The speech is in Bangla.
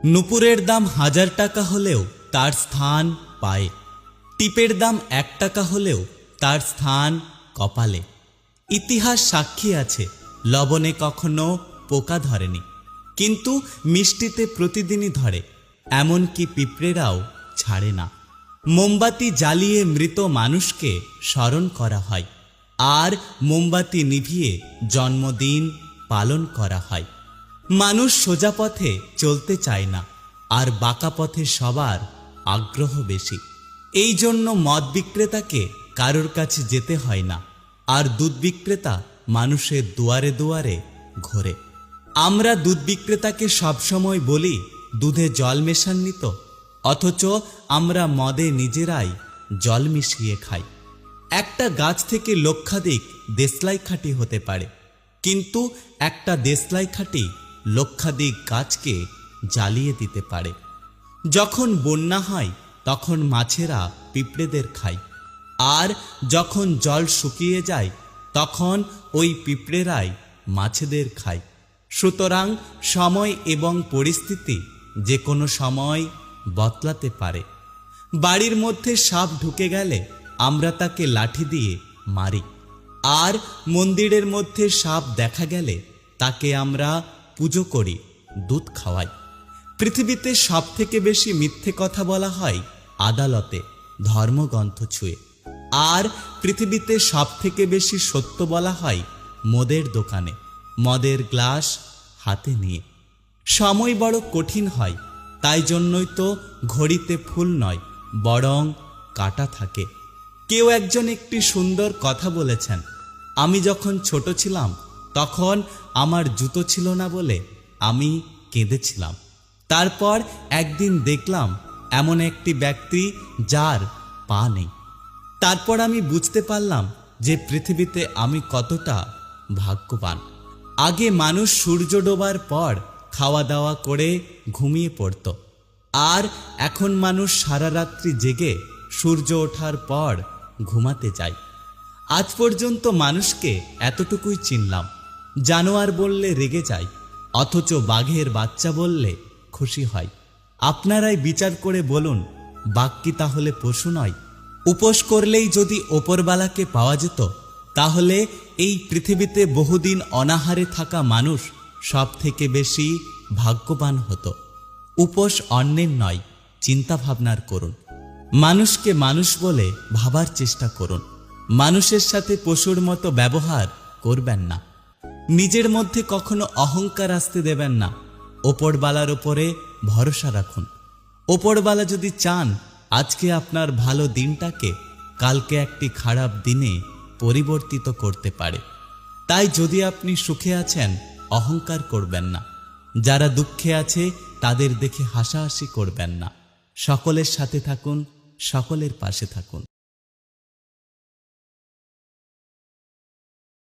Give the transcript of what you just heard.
নুপুরের দাম 1000 টাকা হলেও তার স্থান পায়ে, টিপের দাম 1 টাকা হলেও তার স্থান কপালে। ইতিহাস সাক্ষী আছে লবণে কখনো পোকা ধরেনি, কিন্তু মিষ্টিতে প্রতিদিনই ধরে, এমনকি পিঁপড়েরাও ছাড়ে না। মোমবাতি জ্বালিয়ে মৃত মানুষকে স্মরণ করা হয়, আর মোমবাতি নিভিয়ে জন্মদিন পালন করা হয়। মানুষ সোজা পথে চলতে চায় না, আর বাঁকা পথে সবার আগ্রহ বেশি। এই জন্য মদ বিক্রেতাকে কারোর কাছে যেতে হয় না, আর দুধ বিক্রেতা মানুষের দুয়ারে দুয়ারে ঘোরে। আমরা দুধ বিক্রেতাকে সবসময় বলি দুধে জল মেশাননি তো, অথচ আমরা মদে নিজেরাই জল মিশিয়ে খাই। একটা গাছ থেকে লক্ষাধিক দেশলাই খাঁটি হতে পারে, কিন্তু একটা দেশলাই খাঁটি লক্ষাধিক গাছকে জ্বালিয়ে দিতে পারে। যখন বন্যা হয় তখন মাছেরা পিঁপড়েদের খায়, আর যখন জল শুকিয়ে যায় তখন ওই পিঁপড়েরাই মাছেদের খায়। সুতরাং সময় এবং পরিস্থিতি যে কোনো সময় বদলাতে পারে। বাড়ির মধ্যে সাপ ঢুকে গেলে আমরা তাকে লাঠি দিয়ে মারি, আর মন্দিরের মধ্যে সাপ দেখা গেলে তাকে আমরা পুজো করি, দুধ খাওয়াই। পৃথিবীতে সবথেকে বেশি মিথ্যে কথা বলা হয় আদালতে, ধর্মগ্রন্থ ছুঁয়ে, আর পৃথিবীতে সবথেকে বেশি সত্য বলা হয় মদের দোকানে, মদের গ্লাস হাতে নিয়ে। সময় বড় কঠিন হয়, তাই জন্যই তো ঘড়িতে ফুল নয় বরং কাঁটা থাকে। কেউ একজন একটি সুন্দর কথা বলেছেন, আমি যখন ছোট ছিলাম তখন আমার জুতো ছিল না বলে আমি কেঁদেছিলাম। তারপর একদিন দেখলাম এমন একটি ব্যক্তি যার পা নেই। তারপর আমি বুঝতে পারলাম যে পৃথিবীতে আমি কতটা ভাগ্যবান। আগে মানুষ সূর্য ডোবার পর খাওয়া দাওয়া করে ঘুমিয়ে পড়ত, আর এখন মানুষ সারা রাত্রি জেগে সূর্য ওঠার পর ঘুমাতে যায়। আজ পর্যন্ত মানুষকে এতটুকুই চিনলাম, জানোয়ার বললে রেগে যায়, অথচ বাঘের বাচ্চা বললে খুশি হয়। আপনারাই বিচার করে বলুন, বাঘ কি তাহলে পশু নয়? উপোস করলেই যদি ওপরবালাকে পাওয়া যেত, তাহলে এই পৃথিবীতে বহুদিন অনাহারে থাকা মানুষ সব থেকে বেশি ভাগ্যবান হতো। উপোস অন্যের নয়, চিন্তা ভাবনার করুন। মানুষকে মানুষ বলে ভাবার চেষ্টা করুন। মানুষের সাথে পশুর মতো ব্যবহার করবেন না। নিজের মধ্যে কখনো অহংকার আসতে দেবেন না। ওপরবালার উপরে ভরসা রাখুন। ওপরবালা যদি চান আজকে আপনার ভালো দিনটাকে কালকে একটি খারাপ দিনে পরিবর্তিত করতে পারে। তাই যদি আপনি সুখে আছেন অহংকার করবেন না, যারা দুঃখে আছে তাদের দেখে হাসাহাসি করবেন না। সকলের সাথে থাকুন, সকলের পাশে থাকুন।